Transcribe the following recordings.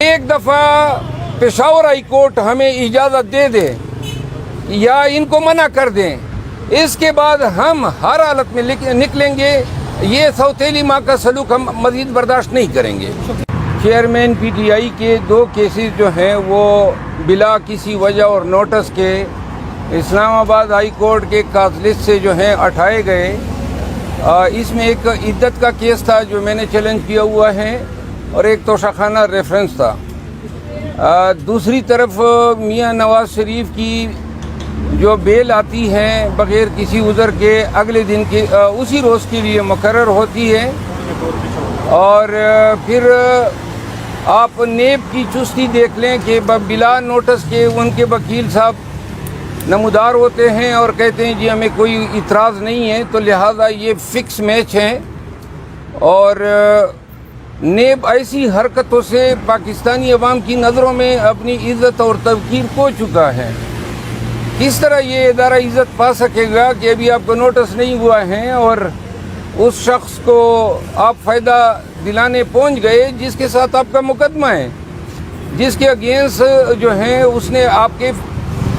ایک دفعہ Peshawar high court ہمیں اجازت دے دے یا ان کو منع کر دیں، اس کے بعد ہم ہر حالت میں نکلیں گے۔ یہ سوتیلی ماں کا سلوک ہم مزید برداشت نہیں کریں گے۔ چیئرمین پی ٹی آئی کے 2 کیسز جو ہیں وہ بلا کسی وجہ اور نوٹس کے اسلام آباد ہائی کورٹ کے کاز لسٹ سے جو ہیں ہٹائے گئے۔ اس میں ایک عدت کا کیس تھا جو میں نے چیلنج کیا ہوا ہے، اور ایک توشہ خانہ ریفرنس تھا۔ دوسری طرف میاں نواز شریف کی جو بیل آتی ہے بغیر کسی عذر کے اگلے دن کے اسی روز کے لیے مقرر ہوتی ہے، اور پھر آپ نیب کی چستی دیکھ لیں کہ بلا نوٹس کے ان کے وکیل صاحب نمودار ہوتے ہیں اور کہتے ہیں جی ہمیں کوئی اعتراض نہیں ہے، تو لہٰذا یہ فکس میچ ہیں۔ اور نیب ایسی حرکتوں سے پاکستانی عوام کی نظروں میں اپنی عزت اور توقیر کھو چکا ہے۔ کس طرح یہ ادارہ عزت پا سکے گا کہ ابھی آپ کو نوٹس نہیں ہوا ہے اور اس شخص کو آپ فائدہ دلانے پہنچ گئے جس کے ساتھ آپ کا مقدمہ ہے، جس کے اگینسٹ جو ہیں اس نے آپ کے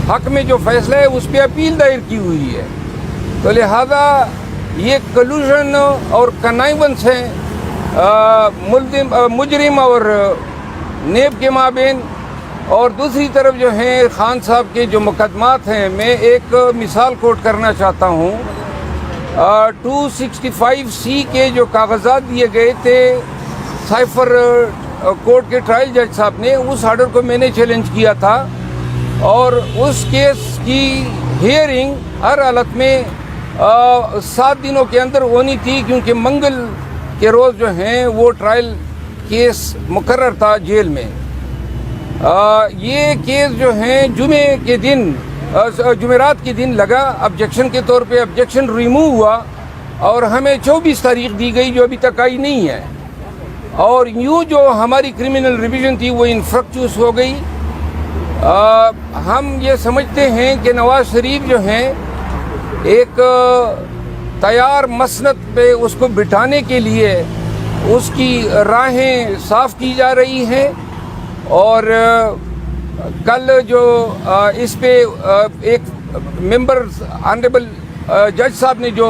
حق میں جو فیصلہ ہے اس پہ اپیل دائر کی ہوئی ہے۔ تو لہذا یہ کلوژن اور کنائونس ہیں مجرم اور نیب کے مابین۔ اور دوسری طرف جو ہیں خان صاحب کے جو مقدمات ہیں، میں ایک مثال کوٹ کرنا چاہتا ہوں۔ 265C کے جو کاغذات دیے گئے تھے سائفر کورٹ کے ٹرائل جج صاحب نے، اس آرڈر کو میں نے چیلنج کیا تھا، اور اس کیس کی ہیئرنگ ہر حالت میں 7 دنوں کے اندر ہونی تھی، کیونکہ منگل کے روز جو ہیں وہ ٹرائل کیس مقرر تھا جیل میں۔ یہ کیس جو ہیں جمعرات کے دن لگا، آبجیکشن کے طور پہ آبجیکشن ریموو ہوا، اور ہمیں 24 تاریخ دی گئی جو ابھی تک آئی نہیں ہے، اور یوں جو ہماری کرمنل ریویژن تھی وہ انفرکچوس ہو گئی۔ ہم یہ سمجھتے ہیں کہ نواز شریف جو ہیں ایک تیار مسند پہ اس کو بٹھانے کے لیے اس کی راہیں صاف کی جا رہی ہیں، اور کل جو اس پہ ایک ممبر آنریبل جج صاحب نے جو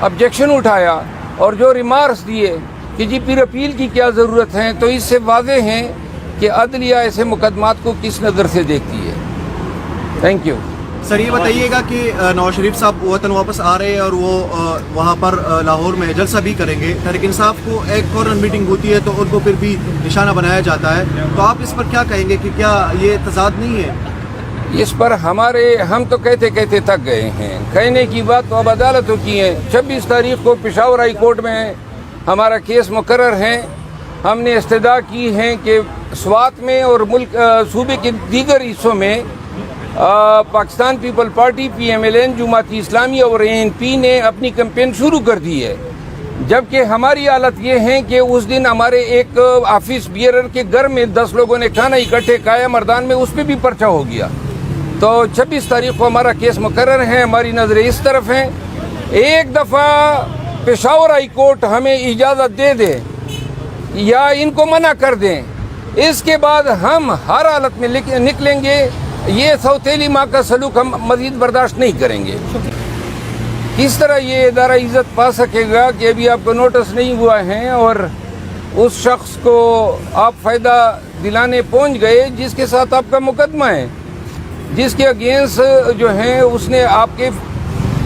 آبجیکشن اٹھایا اور جو ریمارکس دیے کہ جی پھر اپیل کی کیا ضرورت ہے، تو اس سے واضح ہیں کہ عدلیہ ایسے مقدمات کو کس نظر سے دیکھتی ہے۔ Thank you. سر یہ بتائیے گا کہ نواز شریف صاحب وطن واپس آ رہے ہیں اور وہ وہاں پر لاہور میں جلسہ بھی کریں گے، تحریک انصاف کو ایک فوراً میٹنگ ہوتی ہے تو ان کو پھر بھی نشانہ بنایا جاتا ہے، تو آپ اس پر کیا کہیں گے کہ کیا یہ تضاد نہیں ہے؟ اس پر ہم تو کہتے تک گئے ہیں، کہنے کی بات تو اب عدالتوں کی ہے۔ 26 تاریخ کو پشاور ہائی کورٹ میں ہمارا کیس مقرر ہے۔ ہم نے استدعا کی ہے کہ سوات میں اور صوبے کے دیگر حصوں میں Pakistan people party, PMLN، Jamaat Islami اور ANP نے اپنی کیمپین شروع کر دی ہے، جبکہ ہماری حالت یہ ہے کہ اس دن ہمارے ایک آفس بیئرر کے گھر میں 10 لوگوں نے کھانا اکٹھے کھایا مردان میں، اس پہ بھی پرچہ ہو گیا۔ تو 26 تاریخ کو ہمارا کیس مقرر ہے، ہماری نظریں اس طرف ہیں۔ ایک دفعہ پشاور ہائی کورٹ ہمیں اجازت دے دے یا ان کو منع کر دیں، اس کے بعد ہم ہر حالت میں نکلیں گے۔ یہ سوتیلی ماں کا سلوک ہم مزید برداشت نہیں کریں گے۔ کس طرح یہ ادارہ عزت پا سکے گا کہ ابھی آپ کو نوٹس نہیں ہوا ہے اور اس شخص کو آپ فائدہ دلانے پہنچ گئے جس کے ساتھ آپ کا مقدمہ ہے، جس کے اگینسٹ جو ہیں اس نے آپ کے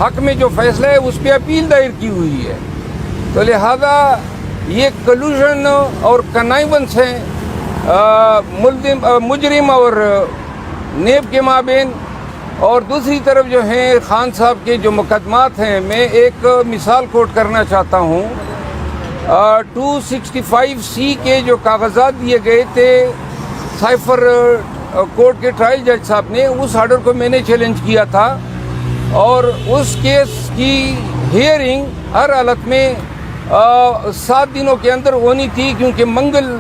حق میں جو فیصلہ ہے اس پہ اپیل دائر کی ہوئی ہے۔ تو لہذا یہ کلوژن اور کنائونس ہیں مجرم اور نیب کے مابین۔ اور دوسری طرف جو ہیں خان صاحب کے جو مقدمات ہیں، میں ایک مثال کوٹ کرنا چاہتا ہوں۔ 265C کے جو کاغذات دیے گئے تھے سائفر کورٹ کے ٹرائل جج صاحب نے، اس آرڈر کو میں نے چیلنج کیا تھا، اور اس کیس کی ہیئرنگ ہر حالت میں 7 دنوں کے اندر ہونی تھی، کیونکہ منگل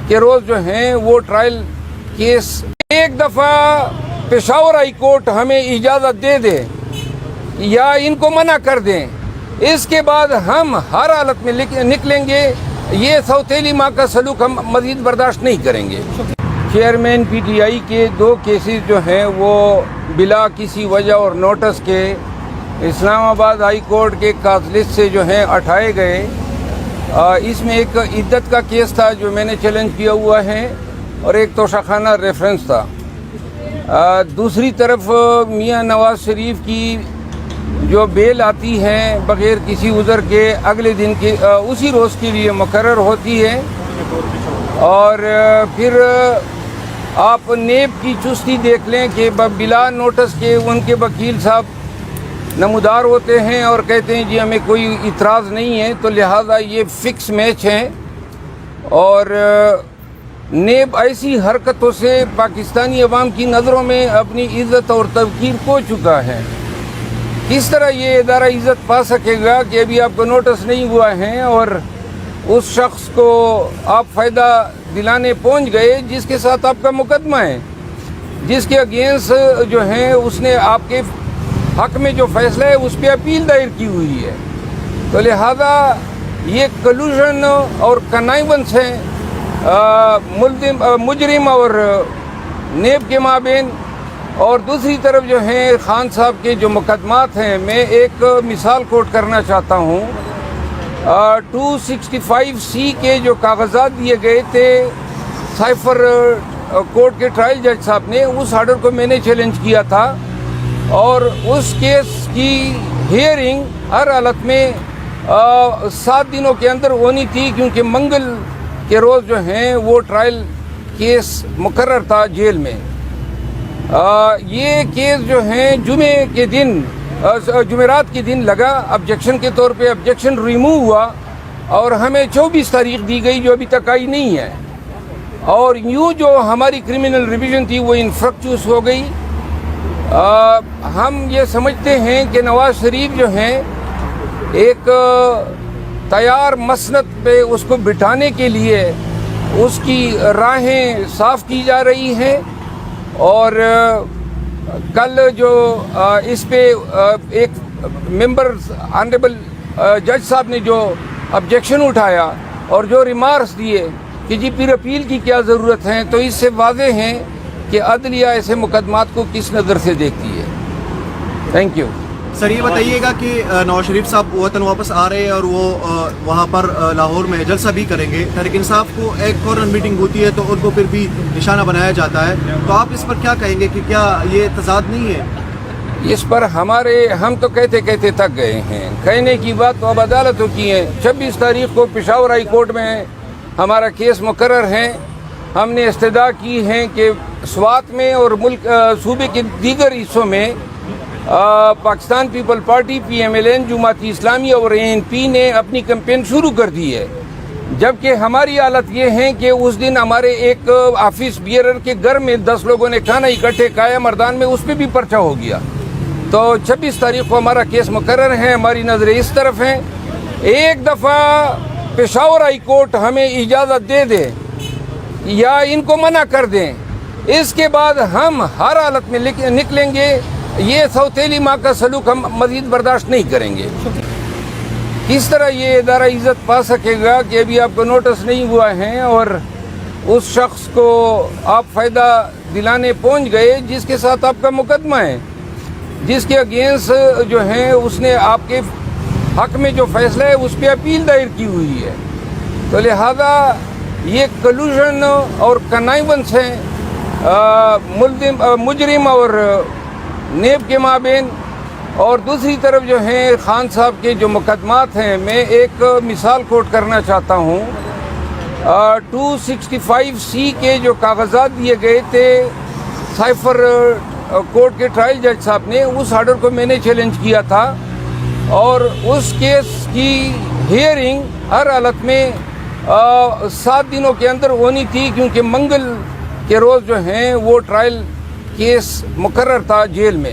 کے روز جو ہیں وہ ٹرائل کیس۔ ایک دفعہ پشاور ہائی کورٹ ہمیں اجازت دے دے یا ان کو منع کر دیں، اس کے بعد ہم ہر حالت میں نکلیں گے۔ یہ سوتیلی ماں کا سلوک ہم مزید برداشت نہیں کریں گے۔ چیئرمین پی ٹی آئی کے 2 کیسز جو ہیں وہ بلا کسی وجہ اور نوٹس کے اسلام آباد ہائی کورٹ کے کاز لسٹ سے جو ہیں ہٹائے گئے. اس میں ایک عدت کا کیس تھا جو میں نے چیلنج کیا ہوا ہے اور ایک توشہ خانہ ریفرنس تھا. دوسری طرف میاں نواز شریف کی جو بیل آتی ہے بغیر کسی عذر کے اگلے دن کے اسی روز کے لیے مقرر ہوتی ہے. اور پھر آپ نیب کی چستی دیکھ لیں کہ بلا نوٹس کے ان کے وکیل صاحب نمودار ہوتے ہیں اور کہتے ہیں جی ہمیں کوئی اعتراض نہیں ہے، تو لہٰذا یہ فکس میچ ہیں. اور نیب ایسی حرکتوں سے پاکستانی عوام کی نظروں میں اپنی عزت اور توقیر کھو چکا ہے. کس طرح یہ ادارہ عزت پا سکے گا کہ ابھی آپ کو نوٹس نہیں ہوا ہے اور اس شخص کو آپ فائدہ دلانے پہنچ گئے جس کے ساتھ آپ کا مقدمہ ہے، جس کے اگینسٹ جو ہیں اس نے آپ کے حق میں جو فیصلہ ہے اس پہ اپیل دائر کی ہوئی ہے. تو لہذا یہ کلوژن اور کنائونس ہیں مجرم اور نیب کے مابین. اور دوسری طرف جو ہیں خان صاحب کے جو مقدمات ہیں، میں ایک مثال کوٹ کرنا چاہتا ہوں. 265C کے جو کاغذات دیے گئے تھے سائفر کورٹ کے ٹرائل جج صاحب نے، اس آرڈر کو میں نے چیلنج کیا تھا اور اس کیس کی ہیئرنگ ہر حالت میں 7 دنوں کے اندر ہونی تھی، کیونکہ منگل کے روز جو ہیں وہ ٹرائل کیس مقرر تھا جیل میں. یہ کیس جو ہیں جمعرات کے دن لگا، آبجیکشن کے طور پہ آبجیکشن ریموو ہوا اور ہمیں 24 تاریخ دی گئی جو ابھی تک آئی نہیں ہے. اور یوں جو ہماری کرمنل ریویژن تھی وہ انفرکچوس ہو گئی. ہم یہ سمجھتے ہیں کہ نواز شریف جو ہیں ایک تیار مسند پہ اس کو بٹھانے کے لیے اس کی راہیں صاف کی جا رہی ہیں. اور کل جو اس پہ ایک ممبر آنریبل جج صاحب نے جو آبجیکشن اٹھایا اور جو ریمارکس دیے کہ جی پھر اپیل کی کیا ضرورت ہے، تو اس سے واضح ہیں کہ عدلیہ ایسے مقدمات کو کس نظر سے دیکھتی ہے. Thank you. سر یہ بتائیے گا کہ نواز شریف صاحب وطن واپس آ رہے ہیں اور وہ وہاں پر لاہور میں جلسہ بھی کریں گے. تحریک انصاف کو ایک فوراً میٹنگ ہوتی ہے تو ان کو پھر بھی نشانہ بنایا جاتا ہے، تو آپ اس پر کیا کہیں گے کہ کیا یہ تضاد نہیں ہے؟ اس پر ہم تو کہتے تک گئے ہیں. کہنے کی بات تو اب عدالتوں کی ہے. 26 تاریخ کو پشاور ہائی کورٹ میں ہمارا کیس مقرر ہے. ہم نے استدعا کی ہے کہ سوات میں اور صوبے کے دیگر حصوں میں Pakistan people party, PMLN، Jamaat Islami اور ANP نے اپنی کیمپین شروع کر دی ہے. جبکہ ہماری حالت یہ ہے کہ اس دن ہمارے ایک آفس بیئرر کے گھر میں 10 لوگوں نے کھانا اکٹھے کھایا مردان میں، اس پہ بھی پرچہ ہو گیا. تو 26 تاریخ کو ہمارا کیس مقرر ہے. ہماری نظریں اس طرف ہیں. ایک دفعہ پشاور ہائی کورٹ ہمیں اجازت دے دے یا ان کو منع کر دیں، اس کے بعد ہم ہر حالت میں نکلیں گے. یہ سوتیلی ماں کا سلوک ہم مزید برداشت نہیں کریں گے. کس طرح یہ ادارہ عزت پا سکے گا کہ ابھی آپ کو نوٹس نہیں ہوا ہے اور اس شخص کو آپ فائدہ دلانے پہنچ گئے جس کے ساتھ آپ کا مقدمہ ہے، جس کے اگینسٹ جو ہیں اس نے آپ کے حق میں جو فیصلہ ہے اس پہ اپیل دائر کی ہوئی ہے. تو لہذا یہ کلوژن اور کنائونس ہیں مجرم اور نیب کے مابین. اور دوسری طرف جو ہیں خان صاحب کے جو مقدمات ہیں، میں ایک مثال کوٹ کرنا چاہتا ہوں. 265C کے جو کاغذات دیے گئے تھے سائفر کورٹ کے ٹرائل جج صاحب نے، اس آرڈر کو میں نے چیلنج کیا تھا اور اس کیس کی ہیئرنگ ہر حالت میں 7 دنوں کے اندر ہونی تھی، کیونکہ منگل کے روز جو ہیں وہ ٹرائل کیس مقرر تھا جیل میں.